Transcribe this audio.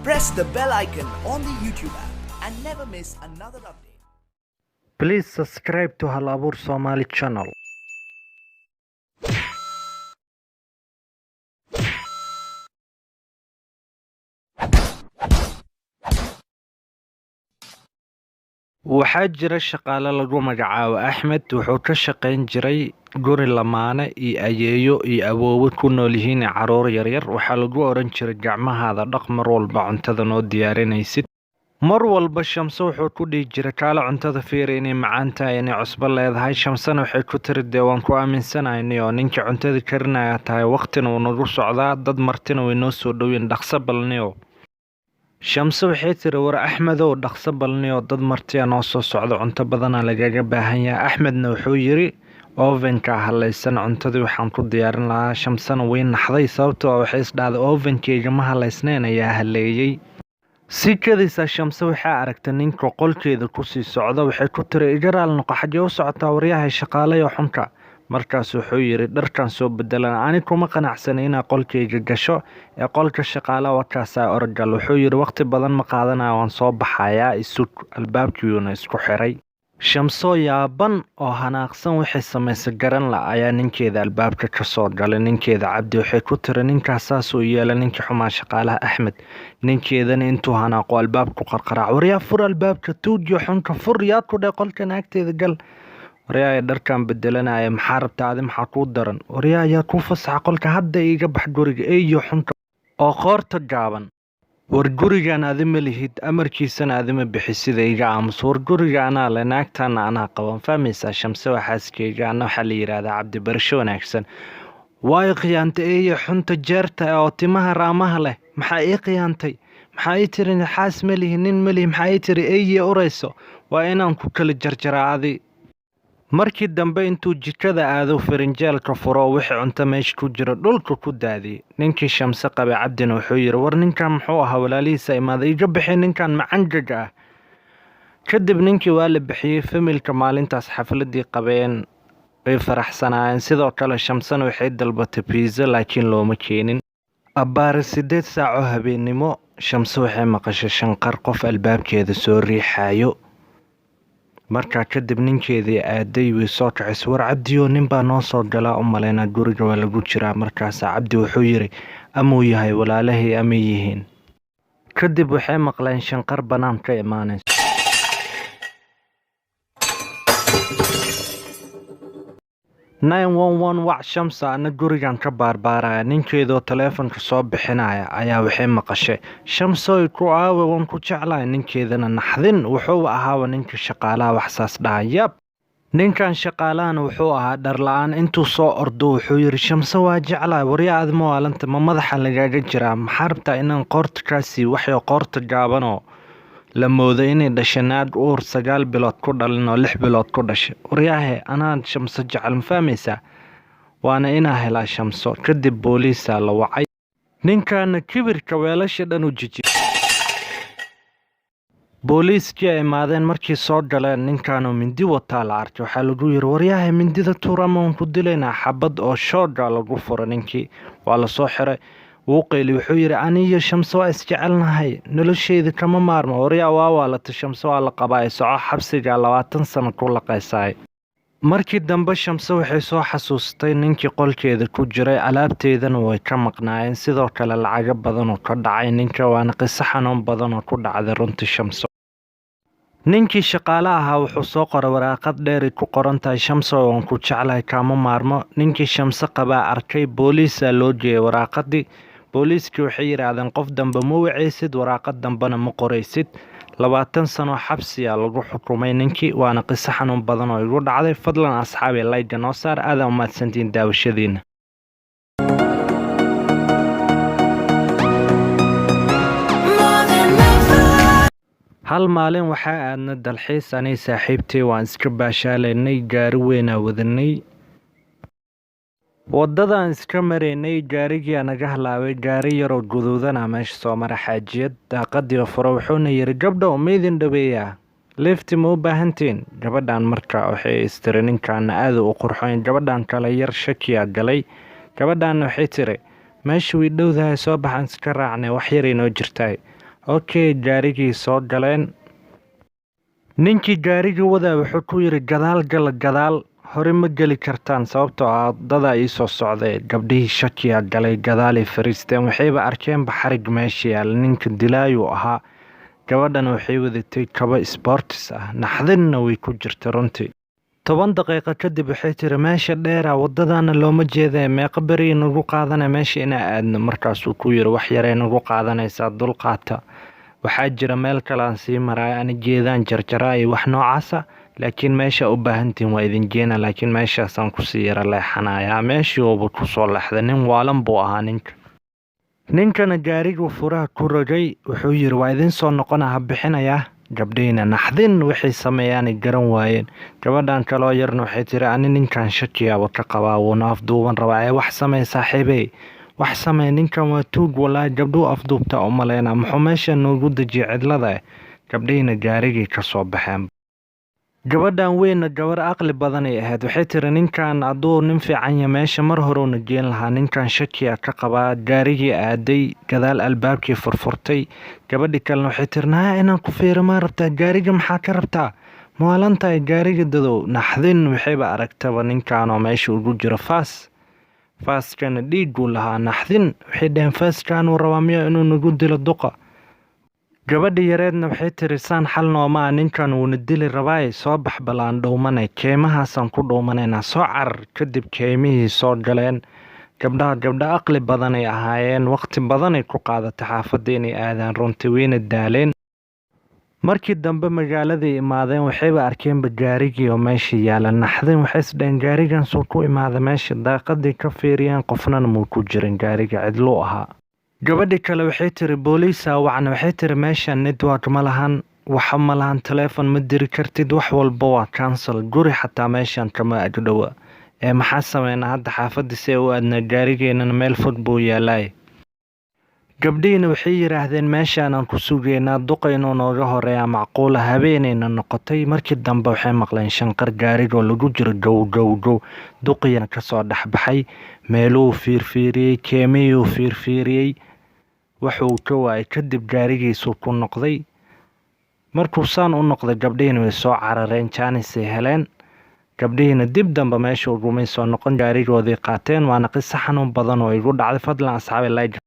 Press the bell icon on the YouTube app and never miss another update. Please subscribe to Hal Abuur Somali channel. waxaa jira shaqaale lagu magacaabo Axmed wuxuu ka shaqayn jiray guri lamaane iyo ayeeyo iyo awoowe ku nool yihiin caruur yaryar waxaa lagu oran jiray gacmahaada dhaq mar walba cuntada noo diyaarinaysid mar walba Shamso wuxuu ku dhihi jiray kaala cuntada fiiri inay macaan tahay inay cusbo leedahay Shamsana waxay ku tiri dee waan ku aaminsanahay oo ninka cuntada karinaya tahay waqtina uu nagu socdaa dad martina way noo soo dhaween dhaqso balniyo Shamso waxay tiri war Axmed oo dhaqso balniyo dad martiya noo soo socdo cunto badan lagaga baahan yahay Axmedna wuxuu yiri ovenka halaysan cuntadii waxaan ku diyaarin lahaa Shamsana way naxday sababtoo waxay isdhaada ovenkeyga ma halaysneen ayaa haleeyay si kadisa Shamso waxay aragtay ninka qolkeeda ku sii socda waxay ku tiri igaraal noqo xagee u socotaa waryahay shaqaalayo xunka markaas wuxuu yiri dharkan soo bedelan ani kuma qanacsanay inaa qolkeyga gasho ee qolka shaqaalaha wakaas orgal wuxuu yiri waqti badan ma qaadanaa waan soo baxayaa isug albaabkiina isku xiray Shamso yaaban oo hanaaqsan waxay samaysay garan la ayaa ninkeeda albaabka ka soo galay ninkeeda Cabdi waxay ku tiri ninkaas saas uu yeelay ninka xumaa shaqaalaha Axmed ninkeedana intuu hanaaqo albaabku qarqarac waryaa fur albaabka tuujiyo xunka fur yaa ku dhaqay qolkan agteeda gal waryaa dharkan bedelanaya maxaa rabtaa maxaa ku daran waryaa yaa ku fasax qolka hadda iga bax guriga eeyo xunka oo qoorta gaaban war gurigan adima lihid amarkiisana adima bixisida iga aamus war guriga anaa la naagtana anaa qaban fahmaysaa Shamso waxaaskeyga ana waxa la yiraahdaa Cabdi Barsho wanaagsan way qiyaantay eeyo xunta jeerta oo timaha raamaha leh maxaa ii qiyaantay maxaa ii tiri xaas ma lihin nin ma lihin maxaa ii tiri eeyo urayso waa inaan ku kala jarjaraadi markii dambe intuu jikada aado farinjeelka furo wixii cunto meesha ku jira dhulka ku daadiyay ninkii Shamso qabay Cabdina wuxuu yiri war ninkan muxuu ahaa walaalihiisa imaada iga bixin ninkan macangaga ah kadib ninkii waa la bixiyay familka maalintaas xafladii qabeen way faraxsanaayeen sidoo kale Shamsana waxay dalbatay pizza laakiin looma keenin abbaar 8 saac oo habeenimo Shamso waxay maqashay shanqar qof albaabkeeda soo riixayo markaa kadib ninkeedii aaday way soo kacisay war Cabdiyo nin baa noo soo galaa u maleena guriga waa lagu jiraa markaas Cabdi wuxuu yiri amuu yahay walaalahay ama yihiin kadib waxay maqleen shanqar banaan ka imaanaysa 911 wax Shamso ana gurigan ka baarbaaraya ninkeedoo taleefanka soo bixinaya ayaa waxay maqashay Shamso ku aawe waan ku jeclahay ninkeedana naxdin wuxuu ahaa ninka shaqaalaha waxsaas dhahayab ninkan shaqaalahan wuxuu ahaa dhar la'aan intuu soo ordo wuxuu yiri Shamso waa jeclahay waryaa admo waalanta ma madaxa lagaaga jiraa maxaa rabtaa inaan qoorta kaasi waxay qoorta gaabano la mooday inay dhashanaad uur 9 bilood ku dhalin oo 6 bilood ku dhashay waryahay anaan Shamso jecel fahmaysaa waana inaa helaa Shamso kadib booliisa la wacay ninkan kibirka weelasha dhan u jijiyay booliiskii ay imaadeen markii soo galeen ninkan oo mindi wata la arkay waxa lagu yiri waryahay mindida tuurama ku dileena xabad oo shooga lagu furo ninkii waa la soo xiray وقيل وحير أني شمسوا إسجعلناهاي نلشيذ كما مارما وريا والا تشمسوا على قبائل سعى حبسي جالواتن سنة كل قيساي markii dambe Shamso waxay soo xasuustay ninkii qolkeeda ku jiray alaabteedana way ka maqnaayeen sidoo kale lacag badan oo ka dhacay ninka waana qiso xanuun badan oo ku dhacday runtii Shamso ninkii shaqaalaha wuxuu soo qoray waraaqad dheer ku qoran tahay Shamso oo ku jeclay kama maarmo ninkii Shamso qaba arkay booliis loo jeeyay waraaqadii booliiskii waxay yiraahdeen qof dambe ma wacaysid waraaqad dambana ma qoraysid 20 sano xabsi lagu xukumay ninkii waana qiso xanuun badan oo igu dhacday fadlan asxaabi like noo saar aad u mahadsantiin daawashadiina hal maalin waxa aadna dalxiis anay saaxiibtay waan iska baashaaleynay gaari weyn wadanay waddadan iska mareynay gaarigii anaga halaaway gaari yar oo guduudan meesha soo mara xaajiyad daaqadii furo wuxuuna yiri gabdho meedin dhabeeya lifti ma u baahantiin gabadhan markaa waxay istiri ninkan aad u qurxoon gabadhan kale yar shakiya galay gabadhan waxay tiri meesha way dhowdahay soo baxan iska raacnay wax yar inoo jirtay okay gaarigii soo galeen. ninkii gaarigii wadaa wuxuu ku yidhi gadaal gala gadaal, hore ma geli kartaan sababtoo ah dadaa ii soo socday. gabdhihii shakiyaa galay, gadaalay fariisteen, waxayba arkeenba xarig meesha yaala. ninka dilaayuu ahaa, gabadhana waxay wadatay kabo sportis ah, naxdinna way ku jirta runtii. 10 daqiiqo kadib waxay tiri meesha dheera wadadana looma jeeda, meeqa beri nagu qaadana meesha inaa aadno. markaasuu ku yiri wax yaree nagu qaadanaysaa, dulqaata, waxaa jira meel kale aan sii maraayo, ani geedaan jarjaraa iyo wax noocaasa, laakiin meesha u baahantiin waa idin geena, laakiin meeshaasaan kusii yara leexanayaa. meeshiiuba kusoo leexday, nin waalan buu ahaa ninkana gaariguu furaha ku rogay, wuxuu yiri waa idin soo noqona, ha bixinayaa. gabdhiina naxdin waxay sameeyaan garan waayeen. gabadhan kaloo yarna waxay tiri ani ninkan shakiyaaba ka qabaa, wuuna afduuban rabaa. wax samee saaxiibey, wax samee, ninkan waa tuug walaahi, gabdhuu afduubta u maleyna, muxuu meesha noogu dejiye cidlada. gabdhiina gaarigii ka soo baxeen. gabadhan weynna gabar aqli badanay ahayd, waxay tiri ninkan hadduu nin fiican ya meesha mar horewna geen lahaa, ninkan shakiya ka qabaa. gaarigii aaday, gadaal albaabkii furfurtay. gabadhi kalena waxay tiri naa inaan ku fiiro maa rabtaa, gaariga maxaa ka rabtaa, maalantahay gaariga dadow. naxdin waxayba aragtaba ninkanoo meesha ugu jiro faaskana dhiiguu lahaa. naxdin waxay dhaheen faaskanuu rabaa miya inuu nagu dilo duqa. gabadhi yareedna waxay tiri saan xal noomaa, ninkan wuuna dili rabaaye, soo bax balaan dhowmanay, keymahaasaan ku dhowmanaynaa, soo carar. kadib keymihii soo galeen. gabdho aqli badanay ahaayeen, waqti badanay ku qaadatay xaafadda inay aadaan, runtii wayna daaleen. markii dambe magaaladay imaadeen, waxayba arkeenba gaarigii oo meesha yaala. naxdin waxay isdhaheen gaarigan suu ku imaada meesha, daaqadii ka fiiriyeen, qofnana muu ku jirin, gaariga cidluu ahaa. gabadhi kale waxay tiri booliisa wacna, waxay tiri meesha network ma lahan, waxa ma lahan, teleefon ma diri kartid, wax walba waa cancel, guri xataa meeshan kama agdhowa. maxaa sameynaa hadda, xaafadii see u aadna, gaarigeenana meel fog buu yaalaay. gabdhihiina waxay yidhaahdeen meeshaanaan ku sugeynaa, duqaynuu nooga horeeyaa macquula. habeenayna noqotay. markii dambe waxay maqleen shanqar gaarigoo lagu jiro gow. duqiyana kasoo dhexbaxay, meeluu fiirfiiriyey, keemiyuu fiirfiiriyey, wuxuu ka waayay. kadib gaarigiisuu ku noqday. markuu saan u noqday, gabdhihiina way soo carareen, jaanisay heleen. gabdhihiina dib dambe meesha ugumay soo noqon, gaarigoodii qaateen. waana qiso xanuun badan oo igu dhacday. fadlan asxaabi like